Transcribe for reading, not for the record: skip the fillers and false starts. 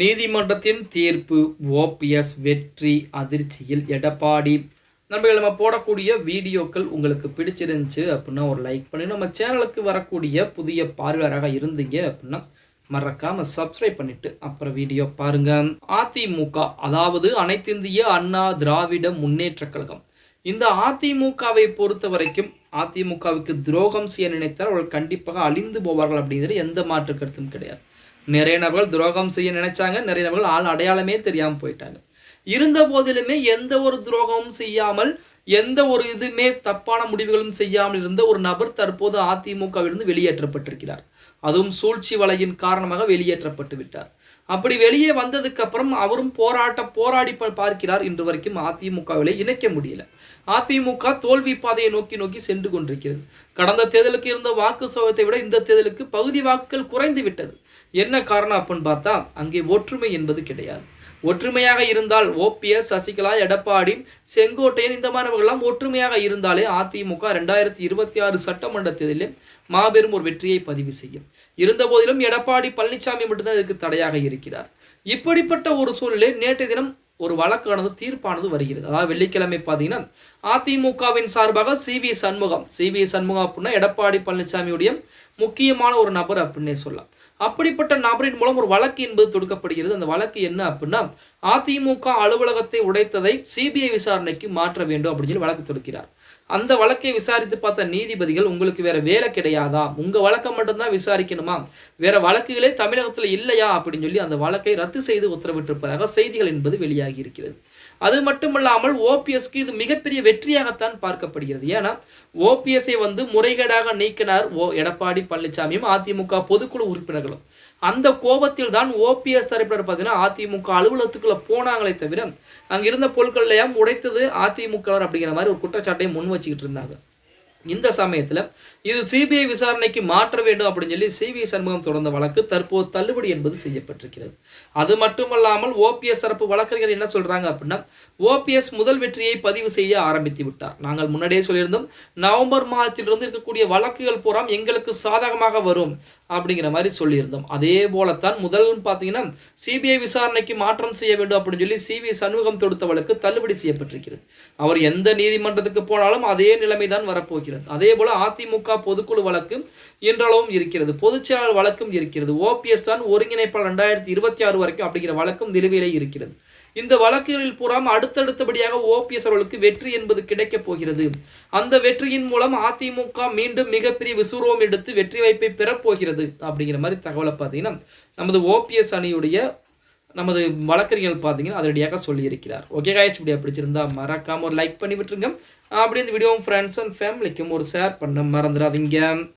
நீதிமன்றத்தின் தீர்ப்பு ஓபிஎஸ் வெற்றி அதிர்ச்சியில் எடப்பாடி. நண்பர்கள், நம்ம போடக்கூடிய வீடியோக்கள் உங்களுக்கு பிடிச்சிருந்துச்சு அப்படின்னா ஒரு லைக் பண்ணி, நம்ம சேனலுக்கு வரக்கூடிய புதிய பார்வையாளராக இருந்தீங்க அப்படின்னா மறக்காம சப்ஸ்கிரைப் பண்ணிட்டு அப்புறம் வீடியோ பாருங்க. அதிமுக, அதாவது அனைத்திந்திய அண்ணா திராவிட முன்னேற்ற கழகம், இந்த அதிமுகவை பொறுத்த வரைக்கும் அதிமுகவுக்கு துரோகம் செய்ய நினைத்தால் அவர்கள் கண்டிப்பாக அழிந்து போவார்கள் அப்படிங்கிறது எந்த மாற்று கருத்தும் கிடையாது. நிறைய நபர்கள் துரோகம் செய்ய நினைச்சாங்க, நிறைய நபர்கள் ஆள் அடையாளமே தெரியாம போயிட்டாங்க. இருந்த போதிலுமே எந்த ஒரு துரோகமும் செய்யாமல், எந்த ஒரு இதுமே தப்பான முடிவுகளும் செய்யாமல் இருந்த ஒரு நபர் தற்போது அதிமுகவிலிருந்து வெளியேற்றப்பட்டிருக்கிறார். அதுவும் சூழ்ச்சி வலையின் காரணமாக வெளியேற்றப்பட்டு விட்டார். அப்படி வெளியே வந்ததுக்கு அப்புறம் அவரும் போராடி பார்க்கிறார். இன்று வரைக்கும் அதிமுகவிலே இணைக்க முடியல. அதிமுக தோல்வி பாதையை நோக்கி சென்று கொண்டிருக்கிறது. கடந்த தேர்தலுக்கு இருந்த வாக்கு சதவீதத்தை விட இந்த தேர்தலுக்கு பகுதி வாக்குகள் குறைந்து விட்டது. என்ன காரணம் அப்படின்னு பார்த்தா, அங்கே ஒற்றுமை என்பது கிடையாது. ஒற்றுமையாக இருந்தால் ஓபிஎஸ், சசிகலா, எடப்பாடி, செங்கோட்டையன் இந்த மாணவர்கள்லாம் ஒற்றுமையாக இருந்தாலே அதிமுக 2026 சட்டமன்ற தேர்தலில் மாபெரும் ஒரு வெற்றியை பதிவு செய்யும். இருந்த போதிலும் எடப்பாடி பழனிசாமி மட்டும்தான் இதுக்கு தடையாக இருக்கிறார். இப்படிப்பட்ட ஒரு சூழ்நிலை நேற்றைய தினம் ஒரு வழக்கானது தீர்ப்பானது வருகிறது. அதாவது வெள்ளிக்கிழமை பார்த்தீங்கன்னா அதிமுகவின் சார்பாக சிவி சண்முகம் அப்படின்னா எடப்பாடி பழனிசாமியுடைய முக்கியமான ஒரு நபர் அப்படின்னே சொல்லலாம். அப்படிப்பட்ட நபரின் மூலம் ஒரு வழக்கு என்பது தொடுக்கப்படுகிறது. அந்த வழக்கு என்ன அப்படின்னா, அதிமுக அலுவலகத்தை உடைத்ததை சிபிஐ விசாரணைக்கு மாற்ற வேண்டும் அப்படின்னு சொல்லி வழக்கு தொடுக்கிறார். அந்த வழக்கை விசாரித்து பார்த்த நீதிபதிகள், உங்களுக்கு வேற வேலை கிடையாதா, உங்க வழக்கை மட்டும்தான் விசாரிக்கணுமா, வேற வழக்குகளே தமிழகத்துல இல்லையா அப்படின்னு சொல்லி அந்த வழக்கை ரத்து செய்து உத்தரவிட்டிருப்பதாக செய்திகள் என்பது வெளியாகி இருக்கிறது. அது மட்டுமல்லாமல் ஓபிஎஸ்க்கு இது மிகப்பெரிய வெற்றியாகத்தான் பார்க்கப்படுகிறது. ஏன்னா ஓபிஎஸ்ஐ முறைகேடாக நீக்கினார் எடப்பாடி பழனிசாமியும் அதிமுக பொதுக்குழு உறுப்பினர்களும். அந்த கோபத்தில் தான் ஓபிஎஸ் தரப்பினர் பார்த்தீங்கன்னா அதிமுக அலுவலகத்துக்குள்ள போனாங்களே தவிர அங்க இருந்த பொருட்கள் எல்லாம் உடைத்தது அதிமுக அப்படிங்கிற மாதிரி ஒரு குற்றச்சாட்டை முன் வச்சுக்கிட்டு இருந்தாங்க. இந்த சமயத்துல இது சிபிஐ விசாரணைக்கு மாற்ற வேண்டும் அப்படின்னு சொல்லி சிவி சண்முகம் தொடர்ந்த வழக்கு தற்போது தள்ளுபடி என்பது செய்யப்பட்டிருக்கிறது. அது மட்டுமல்லாமல் ஓபிஎஸ் தரப்பு வழக்கறிஞர் என்ன சொல்றாங்க அப்படின்னா, ஓபிஎஸ் முதல் வெற்றியை பதிவு செய்ய ஆரம்பித்து விட்டார். நாங்கள் முன்னாடியே சொல்லியிருந்தோம், நவம்பர் மாதத்திலிருந்து இருக்கக்கூடிய வழக்குகள் பூரா எங்களுக்கு சாதகமாக வரும் அப்படிங்கிற மாதிரி சொல்லியிருந்தோம். அதே போலத்தான் முதல் பார்த்தீங்கன்னா சிபிஐ விசாரணைக்கு மாற்றம் செய்ய வேண்டும் அப்படின்னு சொல்லி சிவி சண்முகம் தொடுத்த வழக்கு தள்ளுபடி செய்யப்பட்டிருக்கிறது. அவர் எந்த நீதிமன்றத்துக்கு போனாலும் அதே நிலைமை தான் வரப்போகிறது. அதே போல அதிமுக பொதுக்குழு வழக்கு இன்றளவும் இருக்கிறது, பொதுச்செயலாளர் வழக்கும் இருக்கிறது. ஓபிஎஸ் தான் ஒருங்கிணைப்பாளர் 2026 வரைக்கும் அப்படிங்கிற வழக்கும் நிலுவையிலே இருக்கிறது. இந்த வழக்குகளில் பூராம் அடுத்தடுத்தபடியாக ஓபிஎஸ் அவர்களுக்கு வெற்றி என்பது கிடைக்கப் போகிறது. அந்த வெற்றியின் மூலம் அதிமுக மீண்டும் மிகப்பெரிய விசுரோம் எடுத்து வெற்றி வாய்ப்பை பெறப்போகிறது அப்படிங்கிற மாதிரி தகவலை பார்த்தீங்கன்னா நமது ஓபிஎஸ் அணியுடைய நமது வழக்கறிஞர்கள் பார்த்தீங்கன்னா அதிரடியாக சொல்லியிருக்கிறார். ஓகே காய்ஸ், வீடியோ பிடிச்சிருந்தா மறக்காம ஒரு லைக் பண்ணி விட்டுருங்க. அப்படி இந்த வீடியோ ஃப்ரெண்ட்ஸ் அண்ட் ஃபேமிலிக்கும் ஒரு ஷேர் பண்ண மறந்துடாதீங்க.